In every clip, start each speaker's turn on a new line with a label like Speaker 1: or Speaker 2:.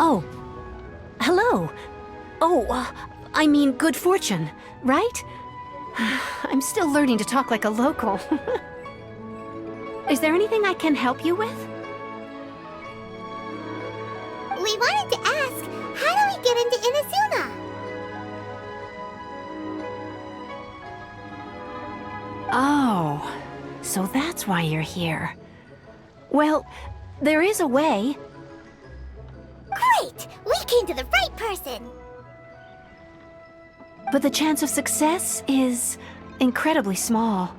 Speaker 1: Oh, hello. Oh, I mean good fortune, right? I'm still learning to talk like a local. Is there anything I can help you with?
Speaker 2: We wanted to ask, how do we get into Inazuma?
Speaker 1: Oh, so that's why you're here. Well, there is a way.
Speaker 2: Great! We came to the right person!
Speaker 1: But the chance of success is incredibly small.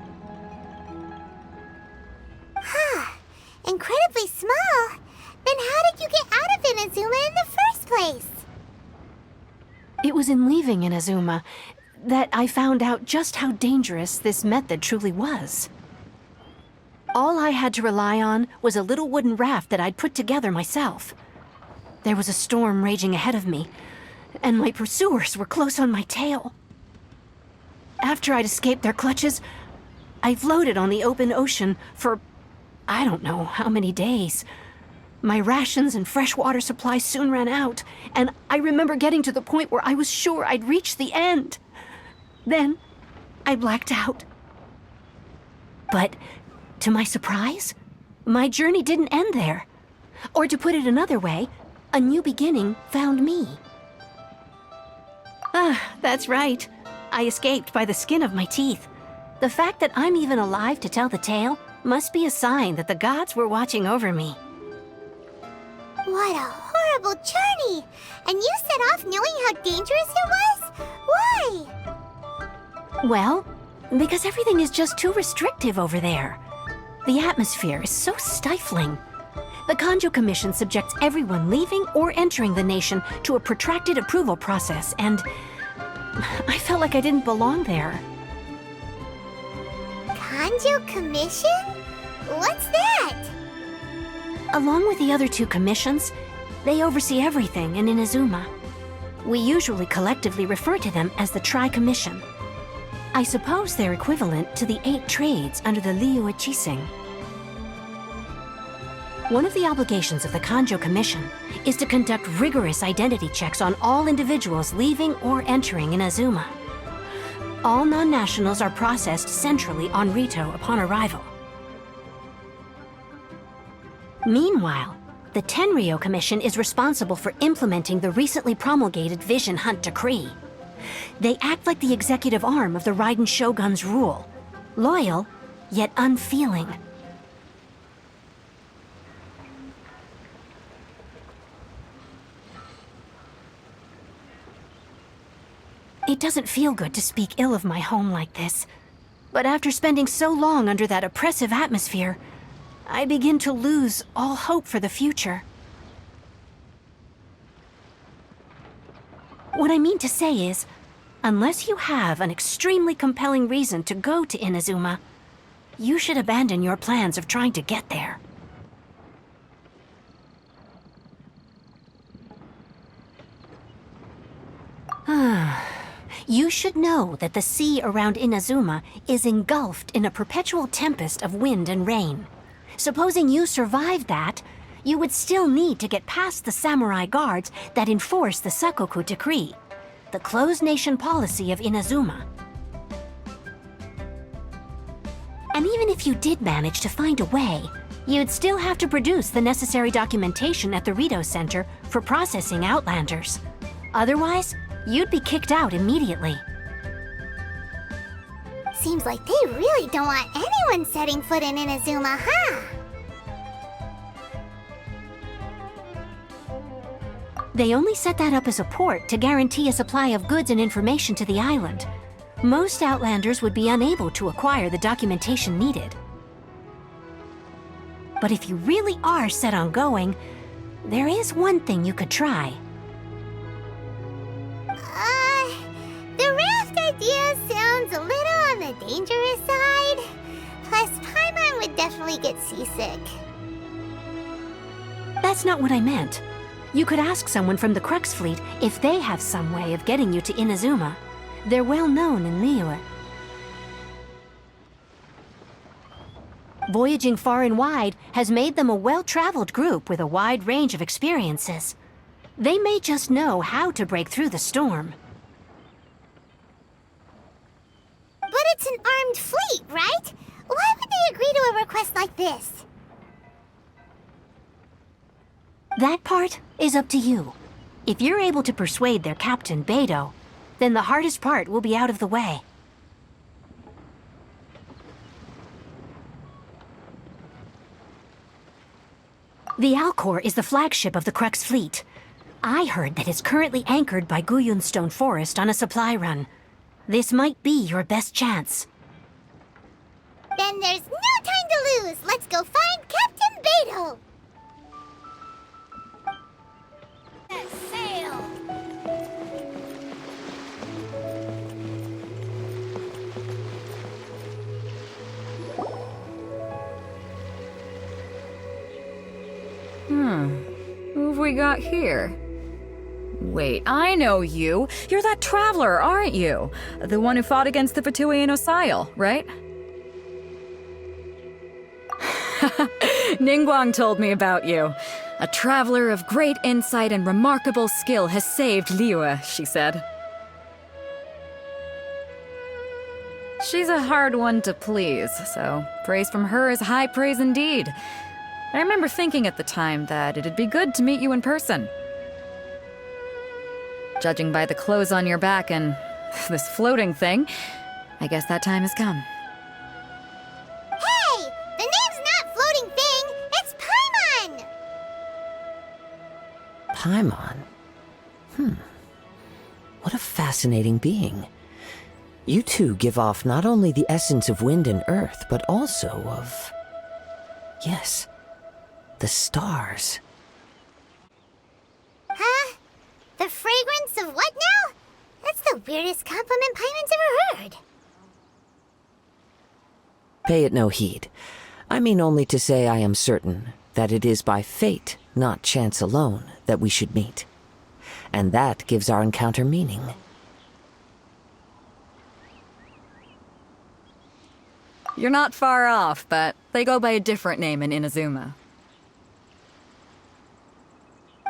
Speaker 2: Huh. Incredibly small? Then how did you get out of Inazuma in the first place?
Speaker 1: It was in leaving Inazuma that I found out just how dangerous this method truly was. All I had to rely on was a little wooden raft that I'd put together myself. There was a storm raging ahead of me, and my pursuers were close on my tail. After I'd escaped their clutches, I floated on the open ocean for I don't know how many days. My rations and freshwater supply soon ran out, and I remember getting to the point where I was sure I'd reached the end. Then, I blacked out. But, to my surprise, my journey didn't end there. Or to put it another way, a new beginning found me. That's right. I escaped by the skin of my teeth. The fact that I'm even alive to tell the tale must be a sign that the gods were watching over me.
Speaker 2: What a horrible journey! And you set off knowing how dangerous it was? Why?
Speaker 1: Well, because everything is just too restrictive over there. The atmosphere is so stifling. The Kanjo Commission subjects everyone leaving or entering the nation to a protracted approval process, and I felt like I didn't belong there.
Speaker 2: Kanjo Commission? What's that?
Speaker 1: Along with the other two commissions, they oversee everything in Inazuma. We usually collectively refer to them as the Tri-Commission. I suppose they're equivalent to the 8 trades under the Liyue Chising. One of the obligations of the Kanjo Commission is to conduct rigorous identity checks on all individuals leaving or entering Inazuma. All non-nationals are processed centrally on Rito upon arrival. Meanwhile, the Tenryo Commission is responsible for implementing the recently promulgated Vision Hunt Decree. They act like the executive arm of the Raiden Shogun's rule, loyal, yet unfeeling. It doesn't feel good to speak ill of my home like this, but after spending so long under that oppressive atmosphere, I begin to lose all hope for the future. What I mean to say is, unless you have an extremely compelling reason to go to Inazuma, you should abandon your plans of trying to get there. You should know that the sea around Inazuma is engulfed in a perpetual tempest of wind and rain. Supposing you survived that, you would still need to get past the samurai guards that enforce the Sakoku Decree, the closed nation policy of Inazuma. And even if you did manage to find a way, you'd still have to produce the necessary documentation at the Rito Center for processing Outlanders. Otherwise, you'd be kicked out immediately.
Speaker 2: Seems like they really don't want anyone setting foot in Inazuma, huh?
Speaker 1: They only set that up as a port to guarantee a supply of goods and information to the island. Most Outlanders would be unable to acquire the documentation needed. But if you really are set on going, there is one thing you could try.
Speaker 2: The raft idea sounds a little on the dangerous side. Plus, Paimon would definitely get seasick.
Speaker 1: That's not what I meant. You could ask someone from the Crux Fleet if they have some way of getting you to Inazuma. They're well known in Liyue. Voyaging far and wide has made them a well-traveled group with a wide range of experiences. They may just know how to break through the storm.
Speaker 2: But it's an armed fleet, right? Why would they agree to a request like this?
Speaker 1: That part is up to you. If you're able to persuade their captain, Beto, then the hardest part will be out of the way. The Alcor is the flagship of the Crux fleet. I heard that it's currently anchored by Guyunstone Forest on a supply run. This might be your best chance.
Speaker 2: Then there's no time to lose. Let's go find Captain Beto. Sail.
Speaker 3: Who have we got here? Wait, I know you. You're that traveler, aren't you? The one who fought against the Fatui and Osile, right? Ningguang told me about you. A traveler of great insight and remarkable skill has saved Liyue, she said. She's a hard one to please, so praise from her is high praise indeed. I remember thinking at the time that it'd be good to meet you in person. Judging by the clothes on your back and this floating thing, I guess that time has come.
Speaker 2: Hey! The name's not Floating Thing, it's Paimon!
Speaker 4: Paimon? What a fascinating being. You two give off not only the essence of wind and earth, but also of... yes, the stars.
Speaker 2: Huh? The fragrance of what now? That's the weirdest compliment Paimon's ever heard.
Speaker 4: Pay it no heed. I mean only to say I am certain that it is by fate, not chance alone, that we should meet. And that gives our encounter meaning.
Speaker 3: You're not far off, but they go by a different name in Inazuma.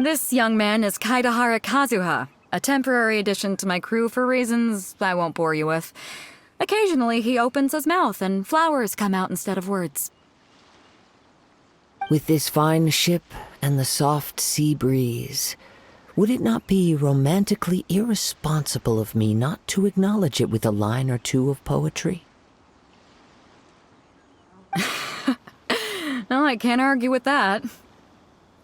Speaker 3: This young man is KAZUHA, a temporary addition to my crew for reasons I won't bore you with. Occasionally, he opens his mouth and flowers come out instead of words.
Speaker 4: With this fine ship and the soft sea breeze, would it not be romantically irresponsible of me not to acknowledge it with a line or two of poetry?
Speaker 3: No, I can't argue with that.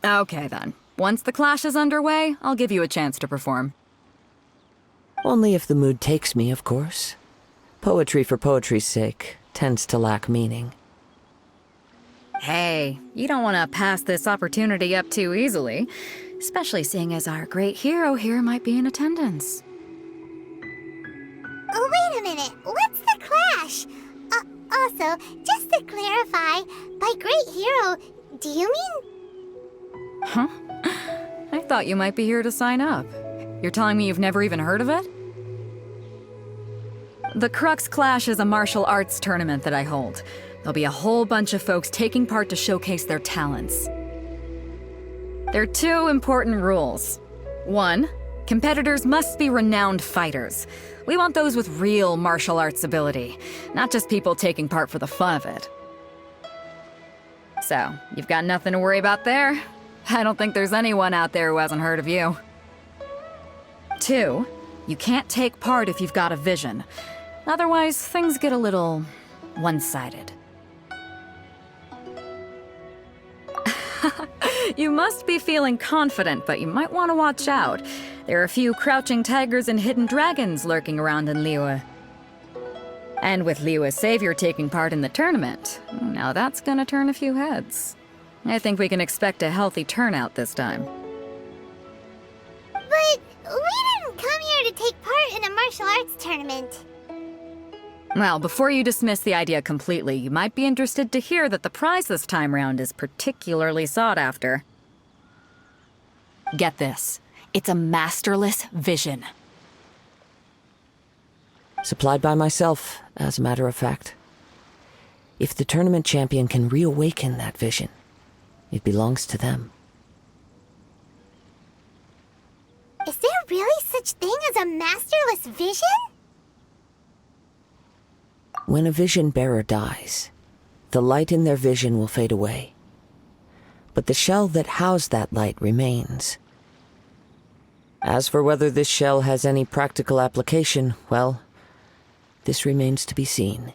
Speaker 3: Okay, then. Once the clash is underway, I'll give you a chance to perform.
Speaker 4: Only if the mood takes me, of course. Poetry for poetry's sake tends to lack meaning.
Speaker 3: Hey, you don't want to pass this opportunity up too easily, especially seeing as our great hero here might be in attendance.
Speaker 2: Oh, wait a minute. What's the clash? Also, just to clarify, by great hero, do you mean...
Speaker 3: Huh? I thought you might be here to sign up. You're telling me you've never even heard of it? The Crux Clash is a martial arts tournament that I hold. There'll be a whole bunch of folks taking part to showcase their talents. There are two important rules. One, competitors must be renowned fighters. We want those with real martial arts ability, not just people taking part for the fun of it. So, you've got nothing to worry about there. I don't think there's anyone out there who hasn't heard of you. Two, you can't take part if you've got a vision. Otherwise, things get a little one-sided. You must be feeling confident, but you might want to watch out. There are a few crouching tigers and hidden dragons lurking around in Liyue. And with Liyue's savior taking part in the tournament, now that's gonna turn a few heads. I think we can expect a healthy turnout this time.
Speaker 2: But we didn't come here to take part in a martial arts tournament.
Speaker 3: Well, before you dismiss the idea completely, you might be interested to hear that the prize this time round is particularly sought after. Get this. It's a masterless vision.
Speaker 4: Supplied by myself, as a matter of fact. If the tournament champion can reawaken that vision, it belongs to them.
Speaker 2: really such thing as a masterless vision?
Speaker 4: When a vision bearer dies, the light in their vision will fade away. But the shell that housed that light remains. As for whether this shell has any practical application, well, this remains to be seen.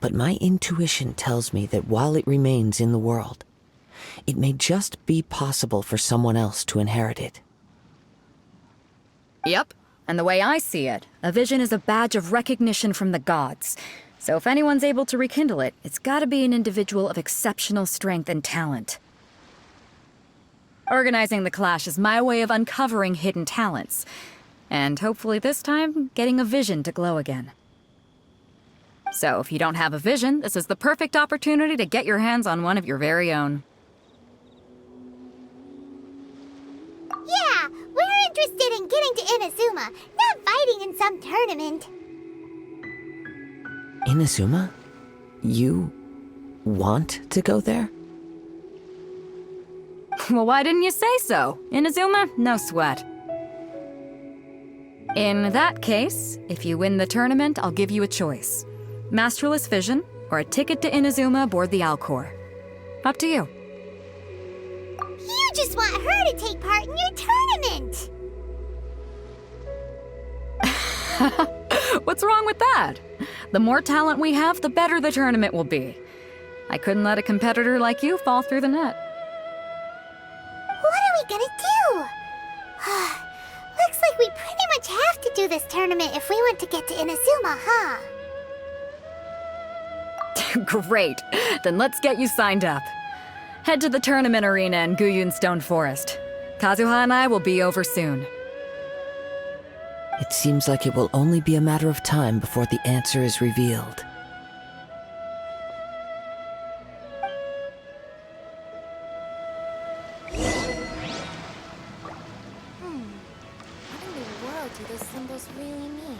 Speaker 4: But my intuition tells me that while it remains in the world, it may just be possible for someone else to inherit it.
Speaker 3: Yep. And the way I see it, a vision is a badge of recognition from the gods. So if anyone's able to rekindle it, it's gotta be an individual of exceptional strength and talent. Organizing the clash is my way of uncovering hidden talents. And hopefully this time, getting a vision to glow again. So if you don't have a vision, this is the perfect opportunity to get your hands on one of your very own.
Speaker 2: Yeah, we're interested in getting to Inazuma, not fighting in some tournament.
Speaker 4: Inazuma? You want to go there?
Speaker 3: Well, why didn't you say so? Inazuma, no sweat. In that case, if you win the tournament, I'll give you a choice. Masterless Vision, or a ticket to Inazuma aboard the Alcor. Up to you.
Speaker 2: You just want her to take part in your tournament!
Speaker 3: What's wrong with that? The more talent we have, the better the tournament will be. I couldn't let a competitor like you fall through the net.
Speaker 2: What are we gonna do? Looks like we pretty much have to do this tournament if we want to get to Inazuma, huh?
Speaker 3: Great. Then let's get you signed up. Head to the tournament arena in Guyun Stone Forest. Kazuha and I will be over soon.
Speaker 4: It seems like it will only be a matter of time before the answer is revealed.
Speaker 2: What in the world do those symbols really mean?